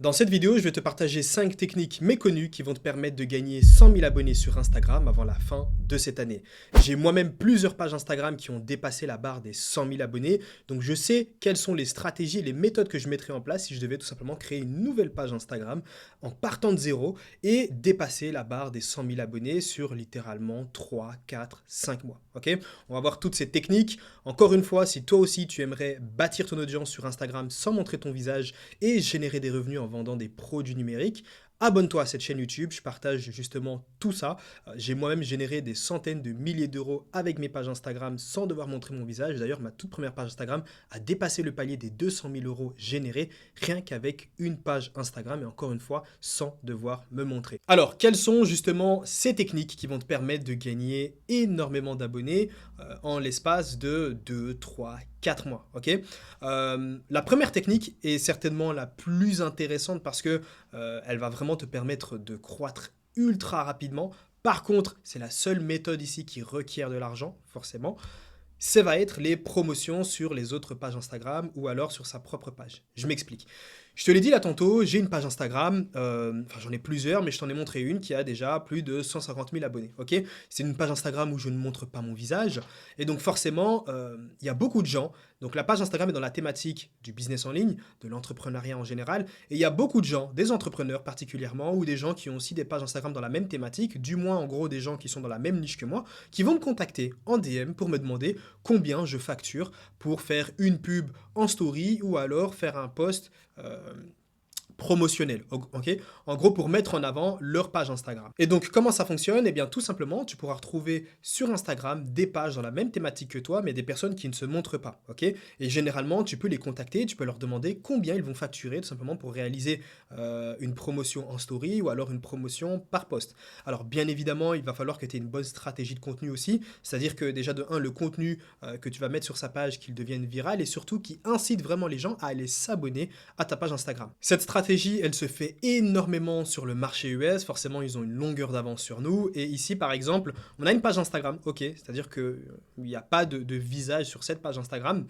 Dans cette vidéo, je vais te partager 5 techniques méconnues qui vont te permettre de gagner 100 000 abonnés sur Instagram avant la fin de cette année. J'ai moi-même plusieurs pages Instagram qui ont dépassé la barre des 100 000 abonnés, donc je sais quelles sont les stratégies et les méthodes que je mettrais en place si je devais tout simplement créer une nouvelle page Instagram en partant de zéro et dépasser la barre des 100 000 abonnés sur littéralement 3, 4, 5 mois. Ok, on va voir toutes ces techniques. Encore une fois, si toi aussi tu aimerais bâtir ton audience sur Instagram sans montrer ton visage et générer des revenus en vendant des produits numériques, abonne-toi à cette chaîne YouTube, je partage justement tout ça. J'ai moi-même généré des centaines de milliers d'euros avec mes pages Instagram sans devoir montrer mon visage. D'ailleurs, ma toute première page Instagram a dépassé le palier des 200 000 euros générés rien qu'avec une page Instagram et encore une fois, sans devoir me montrer. Alors, quelles sont justement ces techniques qui vont te permettre de gagner énormément d'abonnés en l'espace de 2, 3, 4 mois, ok. La première technique est certainement la plus intéressante parce que elle va vraiment te permettre de croître ultra rapidement. Par contre, c'est la seule méthode ici qui requiert de l'argent, forcément. Ça va être les promotions sur les autres pages Instagram ou alors sur sa propre page. Je m'explique. Je te l'ai dit là tantôt, j'ai une page Instagram, enfin j'en ai plusieurs, mais je t'en ai montré une qui a déjà plus de 150 000 abonnés, ok. C'est une page Instagram où je ne montre pas mon visage, et donc forcément, il y a beaucoup de gens, donc la page Instagram est dans la thématique du business en ligne, de l'entrepreneuriat en général, et il y a beaucoup de gens, des entrepreneurs particulièrement, ou des gens qui ont aussi des pages Instagram dans la même thématique, du moins en gros des gens qui sont dans la même niche que moi, qui vont me contacter en DM pour me demander combien je facture pour faire une pub en story ou alors faire un post promotionnel, ok. En gros, pour mettre en avant leur page Instagram. Et donc, comment ça fonctionne? Eh bien, tout simplement, tu pourras retrouver sur Instagram des pages dans la même thématique que toi, mais des personnes qui ne se montrent pas, ok. Et généralement, tu peux les contacter, tu peux leur demander combien ils vont facturer, tout simplement pour réaliser une promotion en story ou alors une promotion par post. Alors, bien évidemment, il va falloir que tu aies une bonne stratégie de contenu aussi, c'est-à-dire que déjà de 1, le contenu que tu vas mettre sur sa page, qu'il devienne viral et surtout qui incite vraiment les gens à aller s'abonner à ta page Instagram. Cette stratégie, elle se fait énormément sur le marché US. Forcément, ils ont une longueur d'avance sur nous. Et ici, par exemple, on a une page Instagram, ok, c'est-à-dire qu'il n'y a pas de visage sur cette page Instagram.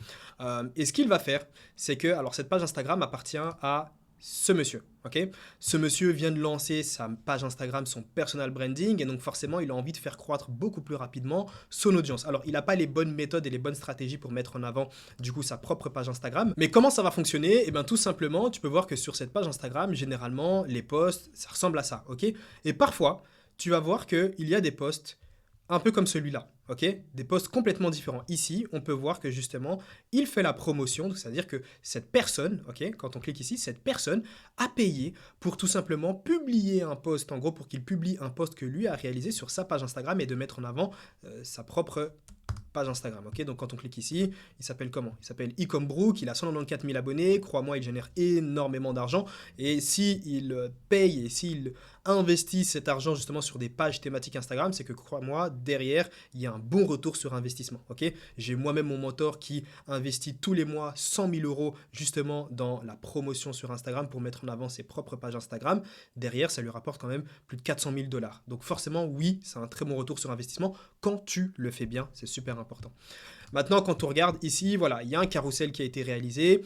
Et ce qu'il va faire, c'est que, alors cette page Instagram appartient à ce monsieur, ok. Ce monsieur vient de lancer sa page Instagram, son personal branding, et donc forcément, il a envie de faire croître beaucoup plus rapidement son audience. Alors, il n'a pas les bonnes méthodes et les bonnes stratégies pour mettre en avant, du coup, sa propre page Instagram. Mais comment ça va fonctionner? Eh bien, tout simplement, tu peux voir que sur cette page Instagram, généralement, les posts, ça ressemble à ça, ok. Et parfois, tu vas voir qu'il y a des posts un peu comme celui-là, ok? Des posts complètement différents. Ici, on peut voir que justement, il fait la promotion, c'est-à-dire que cette personne, ok, quand on clique ici, cette personne a payé pour tout simplement publier un post, en gros pour qu'il publie un post que lui a réalisé sur sa page Instagram et de mettre en avant sa propre page Instagram, ok. Donc quand on clique ici, il s'appelle comment? Il s'appelle Ecombrooke, il a 194 000 abonnés, crois-moi, il génère énormément d'argent, et s'il paye et s'il investit cet argent justement sur des pages thématiques Instagram, c'est que crois-moi, derrière, il y a un bon retour sur investissement, ok. J'ai moi-même mon mentor qui investit tous les mois 100 000 euros justement dans la promotion sur Instagram pour mettre en avant ses propres pages Instagram. Derrière, ça lui rapporte quand même plus de 400 000 dollars. Donc forcément, oui, c'est un très bon retour sur investissement quand tu le fais bien, c'est super important. Maintenant, quand on regarde ici, voilà, il y a un carrousel qui a été réalisé.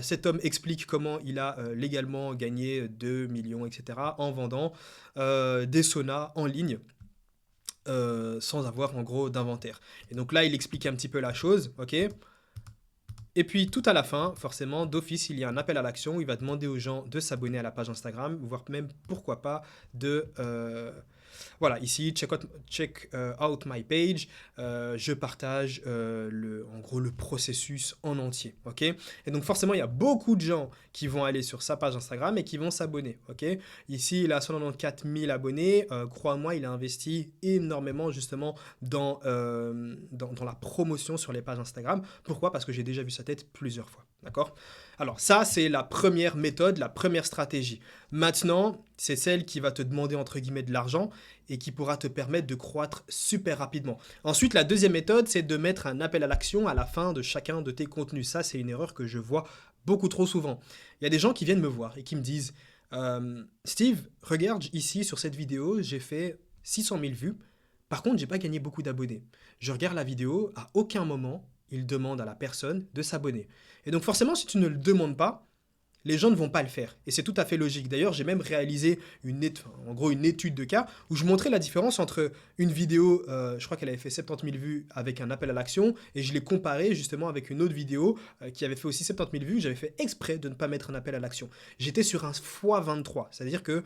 Cet homme explique comment il a légalement gagné 2 millions, etc. en vendant des saunas en ligne. Sans avoir en gros d'inventaire. Et donc là, il explique un petit peu la chose, ok. Et puis tout à la fin, forcément, d'office, il y a un appel à l'action où il va demander aux gens de s'abonner à la page Instagram, voire même, pourquoi pas, de... voilà, ici, check out my page, je partage en gros le processus en entier, ok. Et donc forcément, il y a beaucoup de gens qui vont aller sur sa page Instagram et qui vont s'abonner, ok. Ici, il a 194 000 abonnés, crois-moi, il a investi énormément justement dans la promotion sur les pages Instagram. Pourquoi? Parce que j'ai déjà vu sa tête plusieurs fois, d'accord. Alors ça, c'est la première méthode, la première stratégie. Maintenant, c'est celle qui va te demander entre guillemets de l'argent et qui pourra te permettre de croître super rapidement. Ensuite, la deuxième méthode, c'est de mettre un appel à l'action à la fin de chacun de tes contenus. Ça, c'est une erreur que je vois beaucoup trop souvent. Il y a des gens qui viennent me voir et qui me disent Steve, regarde ici sur cette vidéo, j'ai fait 600 000 vues. Par contre, j'ai pas gagné beaucoup d'abonnés. Je regarde la vidéo, à aucun moment, il demande à la personne de s'abonner. Et donc forcément, si tu ne le demandes pas, les gens ne vont pas le faire. Et c'est tout à fait logique. D'ailleurs, j'ai même réalisé en gros une étude de cas où je montrais la différence entre une vidéo, je crois qu'elle avait fait 70 000 vues avec un appel à l'action, et je l'ai comparé justement avec une autre vidéo qui avait fait aussi 70 000 vues. J'avais fait exprès de ne pas mettre un appel à l'action. J'étais sur un x23, c'est-à-dire que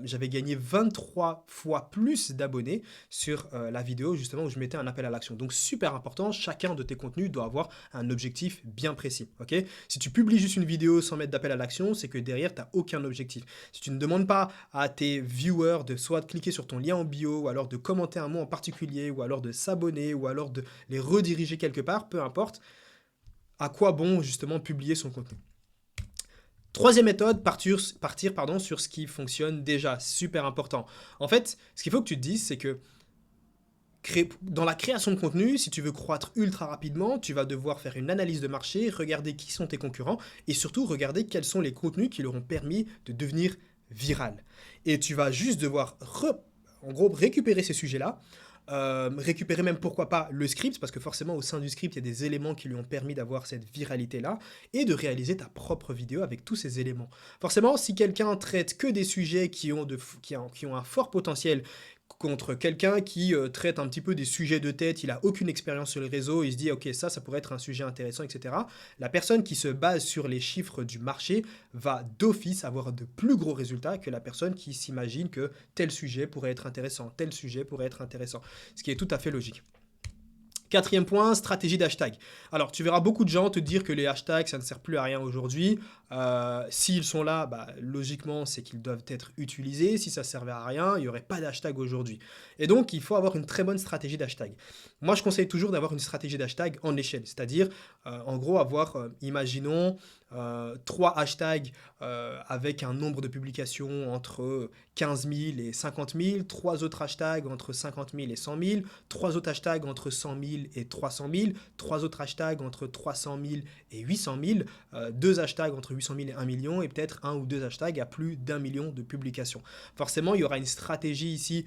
j'avais gagné 23 fois plus d'abonnés sur la vidéo justement où je mettais un appel à l'action. Donc super important, chacun de tes contenus doit avoir un objectif bien précis. Ok, si tu publies juste une vidéo sans mettre d'appel à l'action, c'est que derrière, tu n'as aucun objectif. Si tu ne demandes pas à tes viewers de soit de cliquer sur ton lien en bio, ou alors de commenter un mot en particulier, ou alors de s'abonner, ou alors de les rediriger quelque part, peu importe, à quoi bon justement publier son contenu. Troisième méthode, partir sur ce qui fonctionne déjà, super important. En fait, ce qu'il faut que tu te dises, c'est que dans la création de contenu, si tu veux croître ultra rapidement, tu vas devoir faire une analyse de marché, regarder qui sont tes concurrents et surtout regarder quels sont les contenus qui leur ont permis de devenir viral. Et tu vas juste devoir, en gros, récupérer ces sujets-là, récupérer même pourquoi pas le script, parce que forcément au sein du script, il y a des éléments qui lui ont permis d'avoir cette viralité-là, et de réaliser ta propre vidéo avec tous ces éléments. Forcément, si quelqu'un traite que des sujets qui ont un fort potentiel, contre quelqu'un qui traite un petit peu des sujets de tête, il a aucune expérience sur les réseaux, il se dit ok ça pourrait être un sujet intéressant, etc. La personne qui se base sur les chiffres du marché va d'office avoir de plus gros résultats que la personne qui s'imagine que tel sujet pourrait être intéressant, tel sujet pourrait être intéressant, ce qui est tout à fait logique. Quatrième point, stratégie d'hashtag. Alors, tu verras beaucoup de gens te dire que les hashtags, ça ne sert plus à rien aujourd'hui. S'ils sont là, bah, logiquement, c'est qu'ils doivent être utilisés. Si ça ne servait à rien, il n'y aurait pas d'hashtag aujourd'hui. Et donc, il faut avoir une très bonne stratégie d'hashtag. Moi, je conseille toujours d'avoir une stratégie d'hashtag en échelle. C'est-à-dire, en gros, avoir, imaginons, 3 hashtags avec un nombre de publications entre 15 000 et 50 000, 3 autres hashtags entre 50 000 et 100 000, 3 autres hashtags entre 100 000 et 300 000, 3 autres hashtags entre 300 000 et 800 000, 2 hashtags entre 800 000 et 1 million, et peut-être 1 ou 2 hashtags à plus d'1 million de publications. Forcément, il y aura une stratégie ici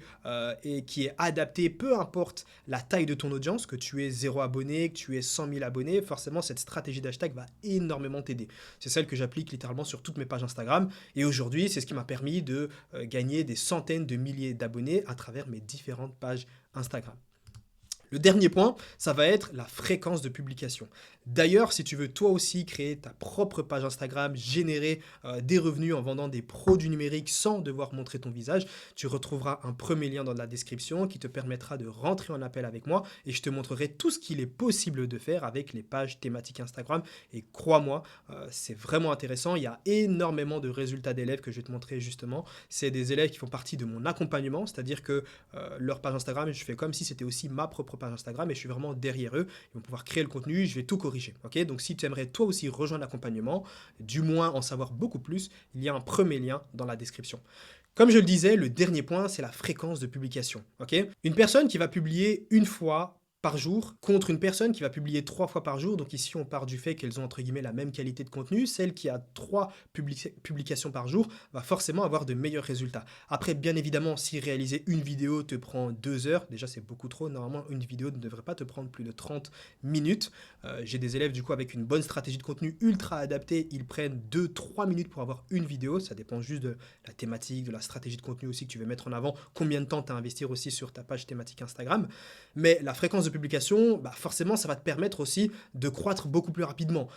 et qui est adaptée, peu importe la taille de ton audience, que tu aies 0 abonnés, que tu aies 100 000 abonnés, forcément cette stratégie d'hashtag va énormément t'aider. C'est celle que j'applique littéralement sur toutes mes pages Instagram, et aujourd'hui, c'est ce qui m'a permis de gagner des centaines de milliers d'abonnés à travers mes différentes pages Instagram. Le dernier point, ça va être la fréquence de publication. D'ailleurs, si tu veux toi aussi créer ta propre page Instagram, générer des revenus en vendant des produits numériques sans devoir montrer ton visage, tu retrouveras un premier lien dans la description qui te permettra de rentrer en appel avec moi et je te montrerai tout ce qu'il est possible de faire avec les pages thématiques Instagram. Et crois-moi, c'est vraiment intéressant. Il y a énormément de résultats d'élèves que je vais te montrer justement. C'est des élèves qui font partie de mon accompagnement, c'est-à-dire que leur page Instagram, je fais comme si c'était aussi ma propre page Instagram et je suis vraiment derrière eux. Ils vont pouvoir créer le contenu, je vais tout corriger. Okay, donc si tu aimerais toi aussi rejoindre l'accompagnement, du moins en savoir beaucoup plus, il y a un premier lien dans la description. Comme je le disais, le dernier point, c'est la fréquence de publication. Okay, une personne qui va publier une fois par jour contre une personne qui va publier 3 fois par jour. Donc ici, on part du fait qu'elles ont entre guillemets la même qualité de contenu. Celle qui a 3 publications par jour va forcément avoir de meilleurs résultats. Après, bien évidemment, si réaliser une vidéo te prend 2 heures, déjà c'est beaucoup trop. Normalement, une vidéo ne devrait pas te prendre plus de 30 minutes. J'ai des élèves du coup avec une bonne stratégie de contenu ultra adaptée. Ils prennent 2-3 minutes pour avoir une vidéo. Ça dépend juste de la thématique, de la stratégie de contenu aussi que tu veux mettre en avant. Combien de temps tu as à investir aussi sur ta page thématique Instagram. Mais la fréquence de publication, bah forcément, ça va te permettre aussi de croître beaucoup plus rapidement.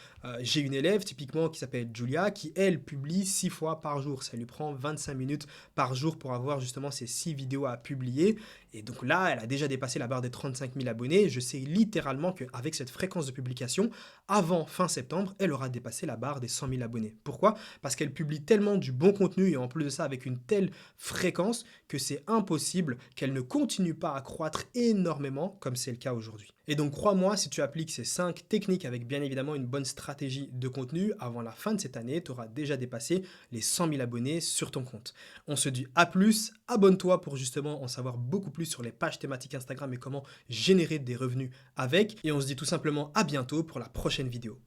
J'ai une élève typiquement qui s'appelle Julia, qui elle publie 6 fois par jour. Ça lui prend 25 minutes par jour pour avoir justement ces 6 vidéos à publier. Et donc là, elle a déjà dépassé la barre des 35 000 abonnés. Je sais littéralement qu'avec cette fréquence de publication, avant fin septembre, elle aura dépassé la barre des 100 000 abonnés. Pourquoi? Parce qu'elle publie tellement du bon contenu et en plus de ça avec une telle fréquence que c'est impossible qu'elle ne continue pas à croître énormément comme c'est le cas aujourd'hui. Et donc crois-moi, si tu appliques ces 5 techniques avec bien évidemment une bonne stratégie de contenu, avant la fin de cette année, tu auras déjà dépassé les 100 000 abonnés sur ton compte. On se dit à plus, abonne-toi pour justement en savoir beaucoup plus sur les pages thématiques Instagram et comment générer des revenus avec. Et on se dit tout simplement à bientôt pour la prochaine vidéo.